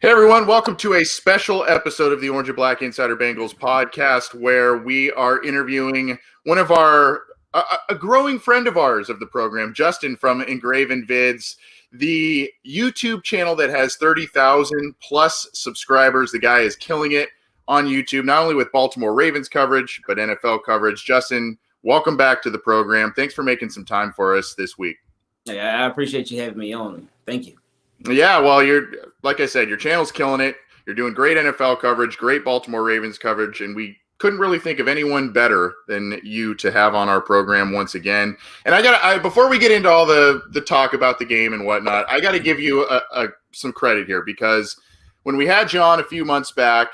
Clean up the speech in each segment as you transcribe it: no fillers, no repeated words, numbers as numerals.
Hey everyone, welcome to a special episode of the Orange and Black Insider Bengals podcast where we are interviewing one of a growing friend of ours of the program, Justin from Ingraven Vids, the YouTube channel that has 30,000 plus subscribers. The guy is killing it on YouTube, not only with Baltimore Ravens coverage, but NFL coverage. Justin, welcome back to the program. Thanks for making some time for us this week. I appreciate you having me on. Thank you. Yeah, well, like I said, your channel's killing it. You're doing great NFL coverage, great Baltimore Ravens coverage, and we couldn't really think of anyone better than you to have on our program once again. And before we get into all the talk about the game and whatnot, I got to give you some credit here, because when we had you on a few months back,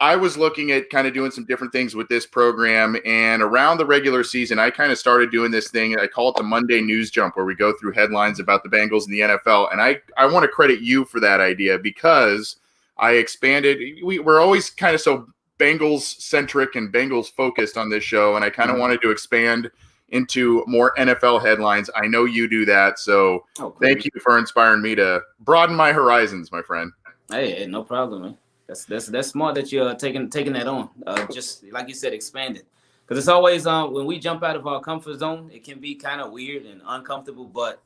I was looking at kind of doing some different things with this program, and around the regular season, I kind of started doing this thing. I call it the Monday News Jump, where we go through headlines about the Bengals and the NFL. And I want to credit you for that idea, because I expanded. We're always kind of so Bengals-centric and Bengals-focused on this show, and I kind of wanted to expand into more NFL headlines. I know you do that, so thank you for inspiring me to broaden my horizons, my friend. Hey, no problem, man. That's smart that you're taking that on. Just like you said, expand it. Because it's always when we jump out of our comfort zone, it can be kind of weird and uncomfortable. But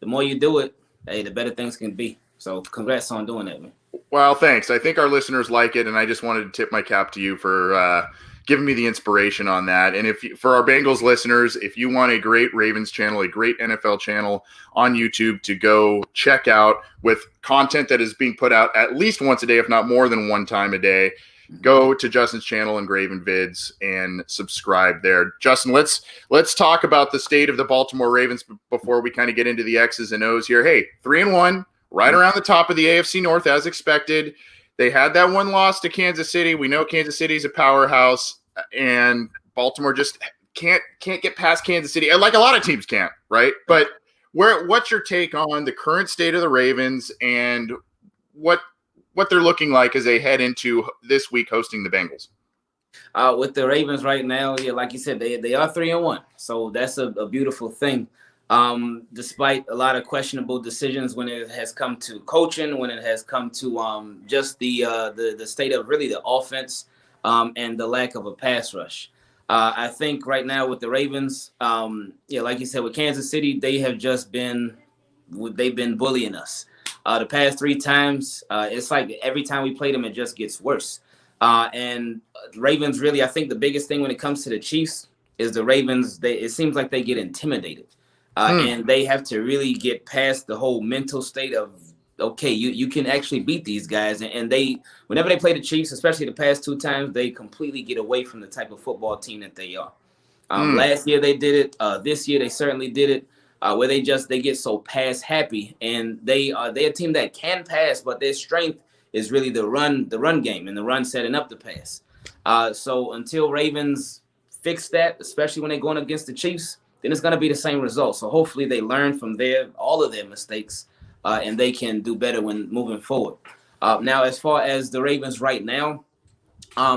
the more you do it, hey, the better things can be. So congrats on doing that, man. Well, thanks. I think our listeners like it, and I just wanted to tip my cap to you for giving me the inspiration on that. And for our Bengals listeners, if you want a great Ravens channel, a great NFL channel on YouTube to go check out with content that is being put out at least once a day, if not more than one time a day, go to Justin's channel, Ingraven Vids, and subscribe there. Justin, let's talk about the state of the Baltimore Ravens before we kind of get into the X's and O's here. Hey, 3-1, right around the top of the AFC North as expected. They had that one loss to Kansas City. We know Kansas City's a powerhouse, and Baltimore just can't get past Kansas City, like a lot of teams can't, right? But what's your take on the current state of the Ravens and what they're looking like as they head into this week hosting the Bengals? With the Ravens right now, yeah, like you said, they are 3-1, so that's a beautiful thing. Despite a lot of questionable decisions when it has come to coaching, when it has come to just the state of really the offense and the lack of a pass rush. I think right now with the Ravens, like you said, with Kansas City, they've been bullying us. The past 3 times, it's like every time we play them, it just gets worse. And Ravens, really, I think the biggest thing when it comes to the Chiefs is the Ravens, it seems like they get intimidated. And they have to really get past the whole mental state of, okay, you can actually beat these guys. And whenever they play the Chiefs, especially the past 2 times, they completely get away from the type of football team that they are. Last year they did it. This year they certainly did it, where they get so pass happy. And they're a team that can pass, but their strength is really the run game and the run setting up the pass. So until Ravens fix that, especially when they're going against the Chiefs, then it's going to be the same result. So hopefully they learn from all of their mistakes, and they can do better when moving forward. Now, as far as the Ravens right now,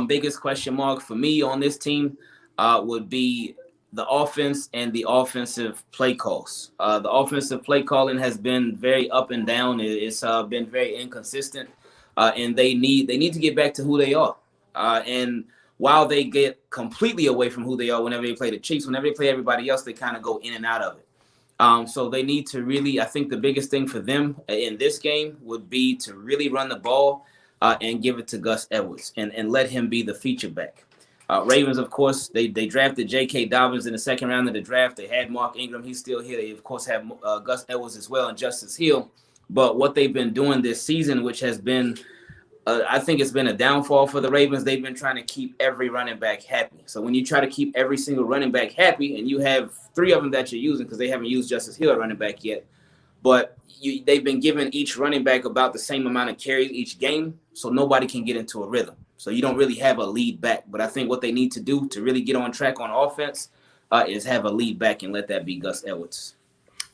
biggest question mark for me on this team would be the offense and the offensive play calls. The offensive play calling has been very up and down. It's been very inconsistent, and they need to get back to who they are. And while they get completely away from who they are whenever they play the Chiefs, whenever they play everybody else, they kind of go in and out of it. So they need to really, I think the biggest thing for them in this game would be to really run the ball and give it to Gus Edwards and let him be the feature back. Ravens, of course, they drafted J.K. Dobbins in the second round of the draft. They had Mark Ingram. He's still here. They, of course, have Gus Edwards as well and Justice Hill. But what they've been doing this season, which has been I think it's been a downfall for the Ravens. They've been trying to keep every running back happy. So when you try to keep every single running back happy, and you have 3 of them that you're using because they haven't used Justice Hill at running back yet, but they've been giving each running back about the same amount of carries each game, so nobody can get into a rhythm. So you don't really have a lead back. But I think what they need to do to really get on track on offense is have a lead back and let that be Gus Edwards.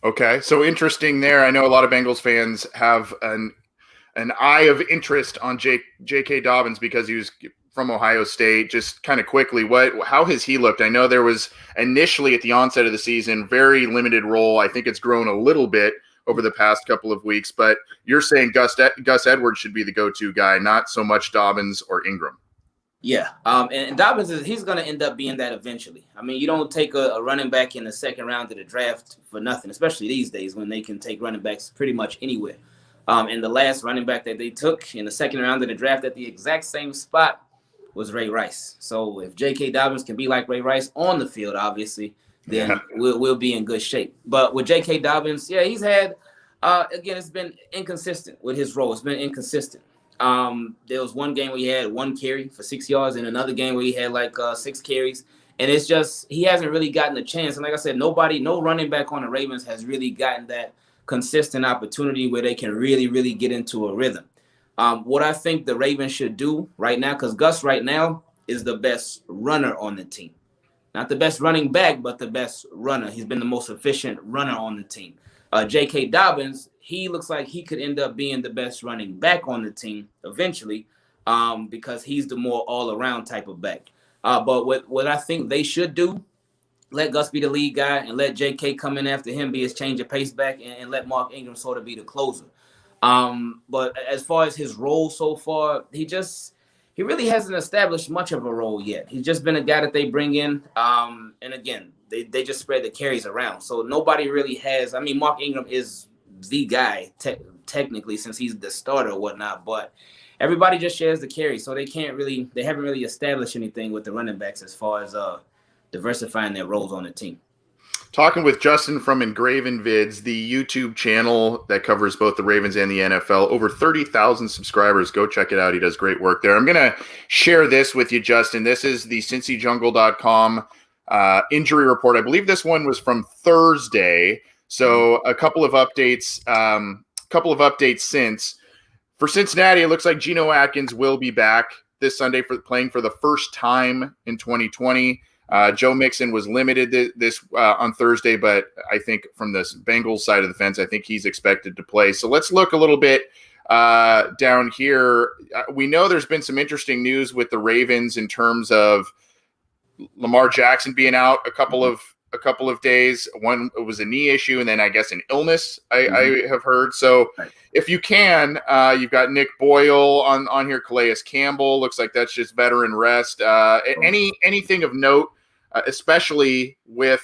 Okay, so interesting there. I know a lot of Bengals fans have an eye of interest on J.K. Dobbins because he was from Ohio State. Just kind of quickly, how has he looked? I know there was initially at the onset of the season very limited role. I think it's grown a little bit over the past couple of weeks. But you're saying Gus Edwards should be the go-to guy, not so much Dobbins or Ingram. Yeah, and Dobbins he's going to end up being that eventually. I mean, you don't take a running back in the second round of the draft for nothing, especially these days when they can take running backs pretty much anywhere. And the last running back that they took in the second round of the draft at the exact same spot was Ray Rice. So if J.K. Dobbins can be like Ray Rice on the field, obviously, then we'll be in good shape. But with J.K. Dobbins, yeah, he's had again, it's been inconsistent with his role. It's been inconsistent. There was one game where he had 1 carry for 6 yards, and another game where he had like 6 carries. And it's just he hasn't really gotten a chance. And like I said, no running back on the Ravens has really gotten that consistent opportunity where they can really, really get into a rhythm. What I think the Ravens should do right now, because Gus right now is the best runner on the team. Not the best running back, but the best runner. He's been the most efficient runner on the team. J.K. Dobbins, he looks like he could end up being the best running back on the team eventually because he's the more all-around type of back. But what I think they should do, let Gus be the lead guy and let J.K. come in after him, be his change of pace back, and let Mark Ingram sort of be the closer. But as far as his role so far, he really hasn't established much of a role yet. He's just been a guy that they bring in. And again, they just spread the carries around. So nobody really has. I mean, Mark Ingram is the guy technically since he's the starter or whatnot, but everybody just shares the carry. So they haven't really established anything with the running backs as far as diversifying their roles on the team. Talking with Justin from Ingraven Vids, the YouTube channel that covers both the Ravens and the NFL. Over 30,000 subscribers. Go check it out. He does great work there. I'm going to share this with you, Justin. This is the CincyJungle.com injury report. I believe this one was from Thursday. So a couple of updates since. For Cincinnati, it looks like Geno Atkins will be back this Sunday for playing for the first time in 2020. Joe Mixon was limited this on Thursday, but I think from the Bengals side of the fence, I think he's expected to play. So let's look a little bit down here. We know there's been some interesting news with the Ravens in terms of Lamar Jackson being out a couple of days. One was a knee issue, and then I guess an illness. I have heard. So if you can, you've got Nick Boyle on here. Calais Campbell looks like that's just veteran rest. Anything of note, especially with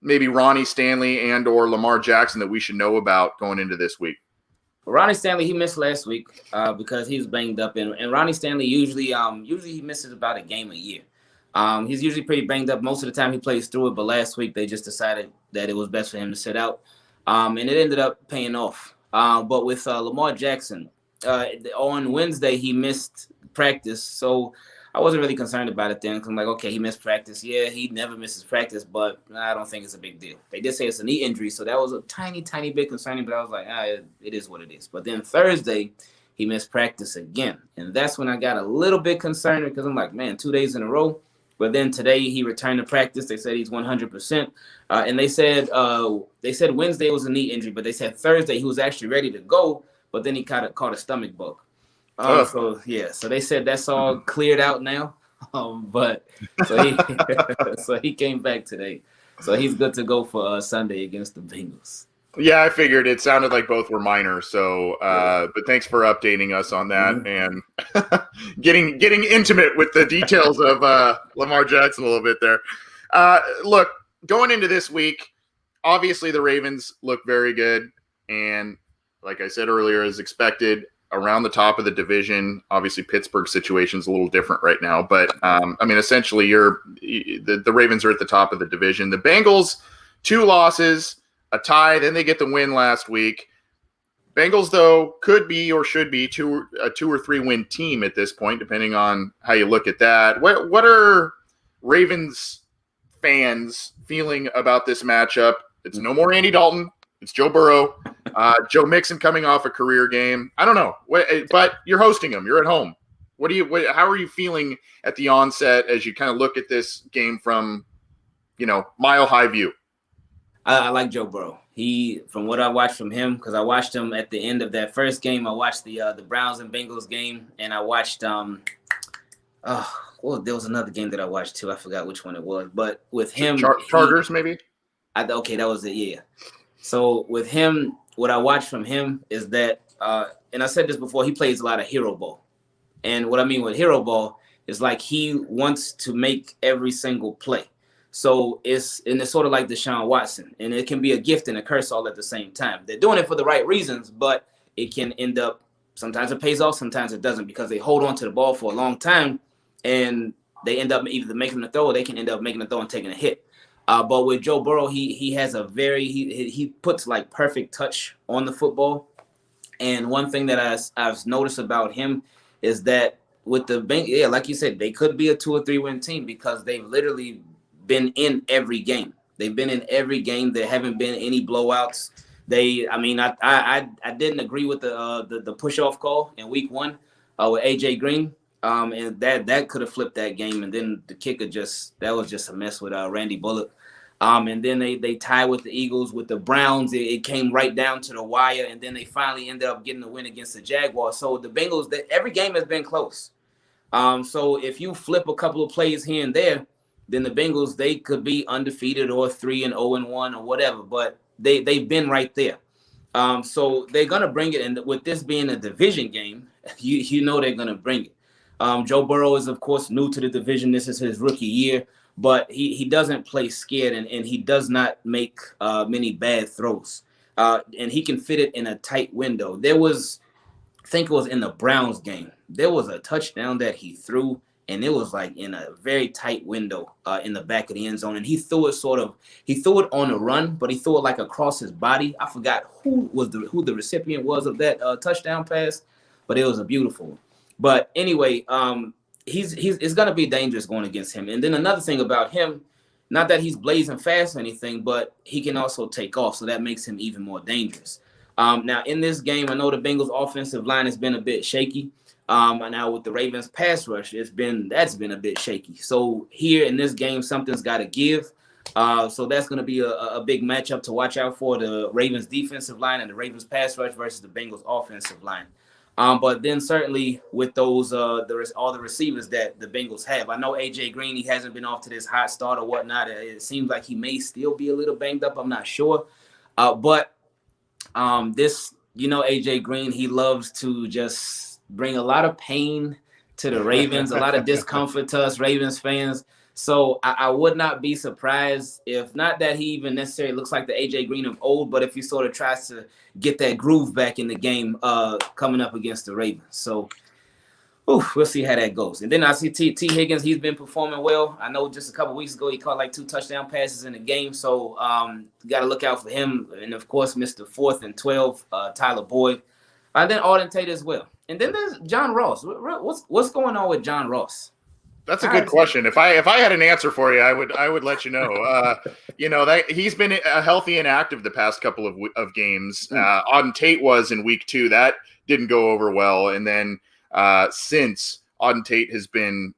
maybe Ronnie Stanley and or Lamar Jackson that we should know about going into this week? Ronnie Stanley, he missed last week because he was banged up, and Ronnie Stanley usually he misses about a game a year. He's usually pretty banged up most of the time. He plays through it, but last week they just decided that it was best for him to sit out, and it ended up paying off. But with Lamar Jackson, on Wednesday he missed practice, so I wasn't really concerned about it then. 'Cause I'm like, okay, he missed practice. Yeah, he never misses practice, but I don't think it's a big deal. They did say it's a knee injury, so that was a tiny, tiny bit concerning, but I was like, it is what it is. But then Thursday, he missed practice again, and that's when I got a little bit concerned because I'm like, man, 2 days in a row. But then today he returned to practice. They said he's 100%, and they said Wednesday was a knee injury, but they said Thursday he was actually ready to go, but then he caught a stomach bug. So they said that's all cleared out now. But so he came back today, so he's good to go for Sunday against the Bengals. Yeah, I figured it sounded like both were minor. So, but thanks for updating us on that and getting intimate with the details of Lamar Jackson a little bit there. Look, going into this week, obviously the Ravens look very good, and like I said earlier, as expected, around the top of the division. Obviously, Pittsburgh's situation is a little different right now, but essentially, the Ravens are at the top of the division. The Bengals, 2 losses, a tie, then they get the win last week. Bengals, though, could be or should be a 2 or 3 win team at this point, depending on how you look at that. What are Ravens fans feeling about this matchup? It's no more Andy Dalton. It's Joe Burrow. Joe Mixon coming off a career game. I don't know, but you're hosting them. You're at home. How are you feeling at the onset as you kind of look at this game from, mile high view? I like Joe Burrow. From what I watched from him, because I watched him at the end of that first game. I watched the Browns and Bengals game, and I watched there was another game that I watched too. I forgot which one it was, but with him, Chargers maybe. Okay, that was it. Yeah. So with him, what I watched from him is that, and I said this before, he plays a lot of hero ball. And what I mean with hero ball is like he wants to make every single play. So it's sort of like Deshaun Watson, and it can be a gift and a curse all at the same time. They're doing it for the right reasons, but it can end up, sometimes it pays off, sometimes it doesn't, because they hold on to the ball for a long time and they end up either making the throw or they can end up making the throw and taking a hit. But with Joe Burrow, he has a very he puts like perfect touch on the football. And one thing that I've noticed about him is that with the Bengals, yeah, like you said, they could be a 2 or 3 win team because they've literally been in every game. They've been in every game. There haven't been any blowouts. I didn't agree with the push off call in week 1 with AJ Green. And that could have flipped that game. And then the kicker that was just a mess with Randy Bullock. And then they tied with the Eagles. With the Browns, it came right down to the wire, and then they finally ended up getting the win against the Jaguars. So the Bengals, every game has been close. So if you flip a couple of plays here and there, then the Bengals, they could be undefeated or 3-0-1 or whatever, but they've been right there. So they're gonna bring it, and with this being a division game, you know they're gonna bring it. Joe Burrow is, of course, new to the division. This is his rookie year. But he doesn't play scared, and he does not make many bad throws. And he can fit it in a tight window. I think it was in the Browns game, there was a touchdown that he threw, and it was like in a very tight window in the back of the end zone. And he threw it on a run, but he threw it like across his body. I forgot who the recipient was of that touchdown pass, but it was a beautiful one. But anyway, it's gonna be dangerous going against him. And then another thing about him, not that he's blazing fast or anything, but he can also take off, so that makes him even more dangerous. Now in this game, I know the Bengals offensive line has been a bit shaky. And now with the Ravens pass rush, that's been a bit shaky. So here in this game, something's got to give. So that's going to be a big matchup to watch out for: the Ravens defensive line and the Ravens pass rush versus the Bengals offensive line. But then certainly with those all the receivers that the Bengals have, I know AJ Green, he hasn't been off to this hot start or whatnot. It seems like he may still be a little banged up. I'm not sure. But AJ Green, he loves to just bring a lot of pain to the Ravens, a lot of discomfort to us Ravens fans. So I would not be surprised if, not that he even necessarily looks like the AJ Green of old, but if he sort of tries to get that groove back in the game coming up against the Ravens. So we'll see how that goes. And then I see T. Higgins, he's been performing well. I know just a couple weeks ago he caught like 2 touchdown passes in the game. So got to look out for him. And, of course, Mr. 4th and 12, Tyler Boyd. And then Auden Tate as well. And then there's John Ross. What's going on with John Ross? That's a good question. If I had an answer for you, I would let you know. That he's been healthy and active the past couple of games. Auden Tate was in week 2. That didn't go over well. And then since Auden Tate has been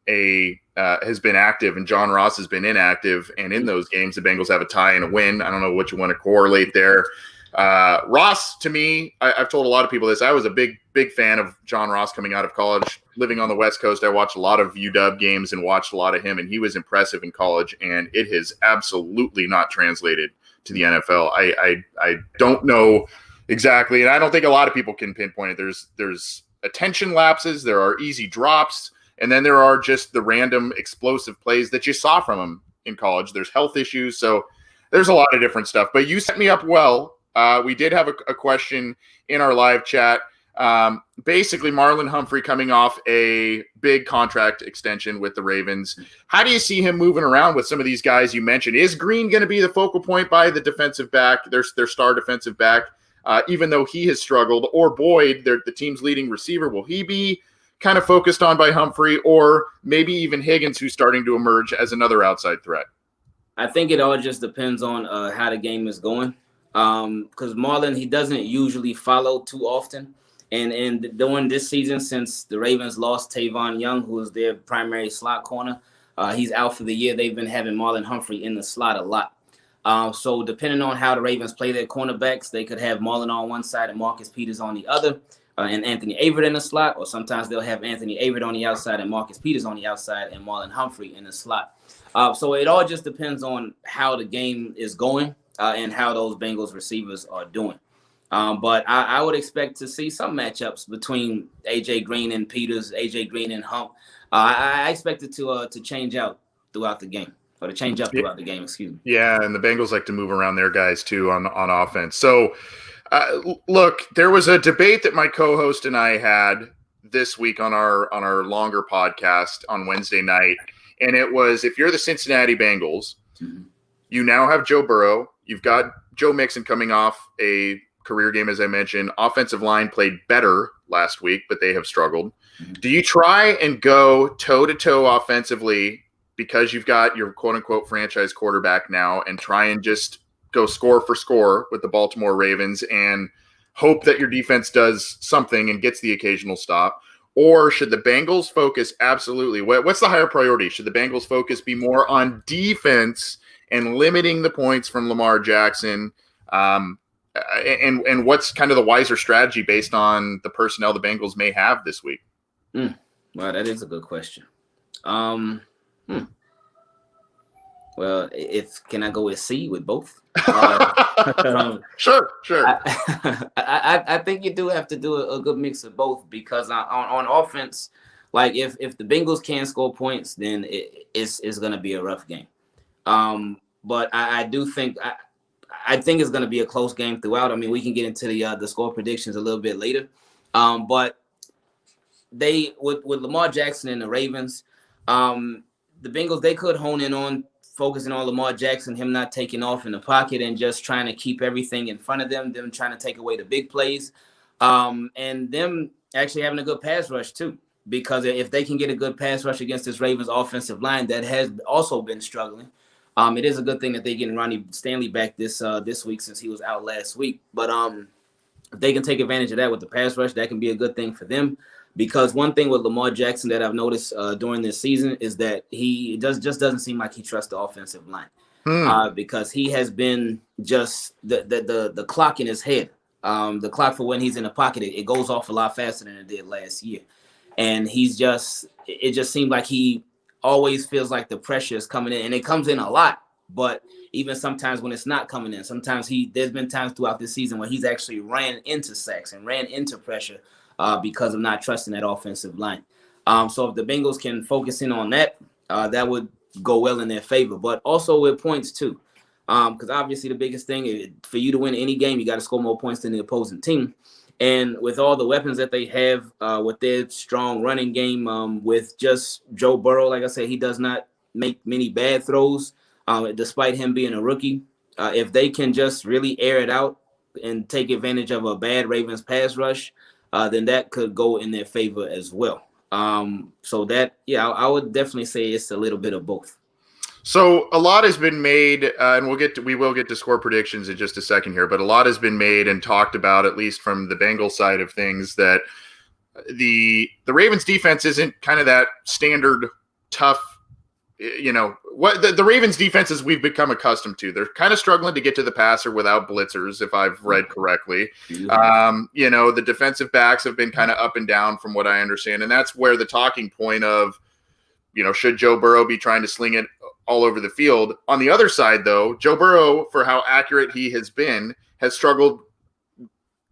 active and John Ross has been inactive, and in those games the Bengals have a tie and a win. I don't know what you want to correlate there. Ross, to me, I've told a lot of people this. I was a big fan of John Ross coming out of college. Living on the West Coast, I watched a lot of UW games and watched a lot of him, and he was impressive in college, and it has absolutely not translated to the NFL. I don't know exactly, and I don't think a lot of people can pinpoint it. There's attention lapses, there are easy drops, and then there are just the random explosive plays that you saw from him in college. There's health issues, so there's a lot of different stuff. But you set me up well. We did have a question in our live chat. Basically, Marlon Humphrey coming off a big contract extension with the Ravens. How do you see him moving around with some of these guys you mentioned? Is Green going to be the focal point by the defensive back, their star defensive back, even though he has struggled? Or Boyd, the team's leading receiver, will he be kind of focused on by Humphrey? Or maybe even Higgins, who's starting to emerge as another outside threat? I think it all just depends on how the game is going. Because Marlon, he doesn't usually follow too often. And during this season, since the Ravens lost Tavon Young, who was their primary slot corner, he's out for the year. They've been having Marlon Humphrey in the slot a lot. So depending on how the Ravens play their cornerbacks, they could have Marlon on one side and Marcus Peters on the other, and Anthony Averett in the slot. Or sometimes they'll have Anthony Averett on the outside and Marcus Peters on the outside and Marlon Humphrey in the slot. So it all just depends on how the game is going and how those Bengals receivers are doing. But I would expect to see some matchups between AJ Green and Peters, AJ Green and Hump. I expect it to change out throughout the game, or to change up throughout the game. Excuse me. Yeah, and the Bengals like to move around their guys too on offense. So, look, there was a debate that my co-host and I had this week on our longer podcast on Wednesday night, and it was, if you're the Cincinnati Bengals, you now have Joe Burrow, you've got Joe Mixon coming off a career game, as I mentioned. Offensive line played better last week, but they have struggled. Do you try and go toe-to-toe offensively because you've got your quote-unquote franchise quarterback now, and try and just go score for score with the Baltimore Ravens and hope that your defense does something and gets the occasional stop? Or should the Bengals focus absolutely? What's the higher priority? Should the Bengals focus be more on defense and limiting the points from Lamar Jackson? And what's kind of the wiser strategy based on the personnel the Bengals may have this week? Well, that is a good question. Well, can I go with C with both? Sure. I think you do have to do a good mix of both, because on offense, like if the Bengals can't score points, then it's going to be a rough game. But I do think I think it's going to be a close game throughout. I mean, we can get into the score predictions a little bit later. But they with Lamar Jackson and the Ravens, the Bengals, they could hone in on focusing on Lamar Jackson, him not taking off in the pocket and just trying to keep everything in front of them trying to take away the big plays, and them actually having a good pass rush too. Because if they can get a good pass rush against this Ravens offensive line that has also been struggling, it is a good thing that they're getting Ronnie Stanley back this week, since he was out last week. But if they can take advantage of that with the pass rush, that can be a good thing for them. Because one thing with Lamar Jackson that I've noticed during this season is that he just doesn't seem like he trusts the offensive line, because he has been just the clock in his head. The clock for when he's in the pocket, it goes off a lot faster than it did last year. And it just seems like he always feels like the pressure is coming in, and it comes in a lot. But even sometimes when it's not coming in, sometimes there's been times throughout this season where he's actually ran into sacks and ran into pressure because of not trusting that offensive line. So if the Bengals can focus in on that, that would go well in their favor. But also with points too, because obviously the biggest thing is, for you to win any game, you got to score more points than the opposing team. And with all the weapons that they have, with their strong running game, with just Joe Burrow, like I said, he does not make many bad throws, despite him being a rookie. If they can just really air it out and take advantage of a bad Ravens pass rush, then that could go in their favor as well. So that, I would definitely say it's a little bit of both. So a lot has been made, and we will get to score predictions in just a second here, but a lot has been made and talked about, at least from the Bengals side of things, that the Ravens defense isn't kind of that standard tough, what the Ravens defenses we've become accustomed to. They're kind of struggling to get to the passer without blitzers, if I've read correctly. The defensive backs have been kind of up and down from what I understand. And that's where the talking point of, should Joe Burrow be trying to sling it all over the field? On the other side, though, Joe Burrow, for how accurate he has been, has struggled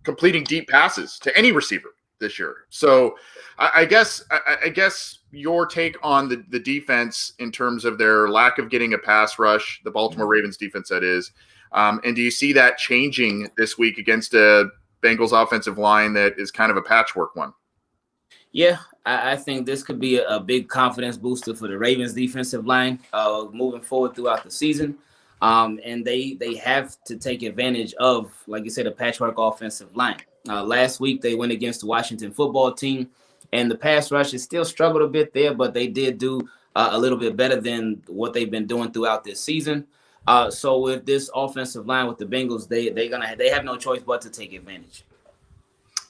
completing deep passes to any receiver this year. So I guess your take on the defense in terms of their lack of getting a pass rush, the Baltimore Ravens defense, that is, and do you see that changing this week against a Bengals offensive line that is kind of a patchwork one? Yeah, I think this could be a big confidence booster for the Ravens defensive line moving forward throughout the season. And they have to take advantage of, like you said, a patchwork offensive line. Last week, they went against the Washington football team, and the pass rush has still struggled a bit there, but they did do a little bit better than what they've been doing throughout this season. So with this offensive line with the Bengals, they have no choice but to take advantage.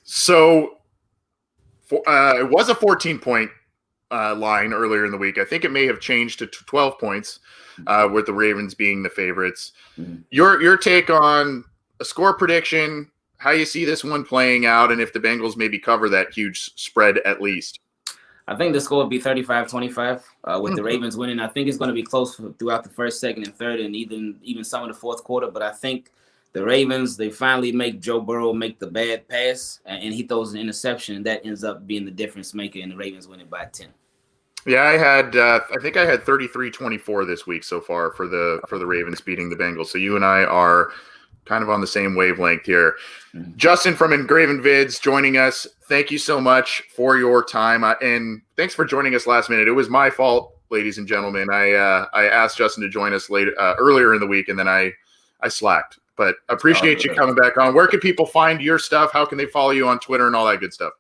So it was a 14-point line earlier in the week. I think it may have changed to 12 points, with the Ravens being the favorites. Mm-hmm. Your take on a score prediction, how you see this one playing out, and if the Bengals maybe cover that huge spread at least? I think the score will be 35-25 with the Ravens winning. I think it's going to be close throughout the first, second, and third, and even some of the fourth quarter. But I think The Ravens, they finally make Joe Burrow make the bad pass, and he throws an interception, and that ends up being the difference maker, and the Ravens win it by 10. Yeah, I think I had 33-24 this week so far for the Ravens beating the Bengals. So you and I are kind of on the same wavelength here. Mm-hmm. Justin from Ingraven Vids joining us. Thank you so much for your time, and thanks for joining us last minute. It was my fault, ladies and gentlemen. I asked Justin to join us earlier in the week, and then I slacked. But appreciate you coming back on. Where can people find your stuff? How can they follow you on Twitter and all that good stuff?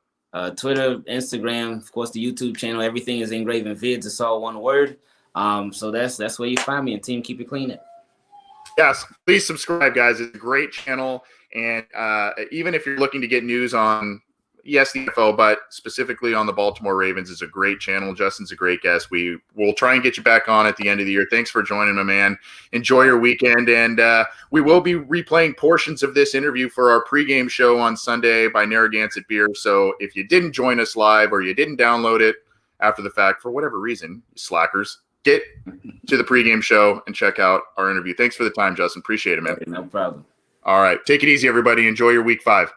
Twitter, Instagram, of course, the YouTube channel. Everything is Ingraven Vids. It's all one word. So that's where you find me. And team, keep it clean. Yes, please subscribe, guys. It's a great channel. And even if you're looking to get news on, yes, the NFL, but specifically on the Baltimore Ravens, is a great channel. Justin's a great guest. We will try and get you back on at the end of the year. Thanks for joining, my man. Enjoy your weekend. And we will be replaying portions of this interview for our pregame show on Sunday by Narragansett Beer. So if you didn't join us live or you didn't download it after the fact for whatever reason, you slackers, get to the pregame show and check out our interview. Thanks for the time, Justin. Appreciate it, man. No problem. All right. Take it easy, everybody. Enjoy your week 5.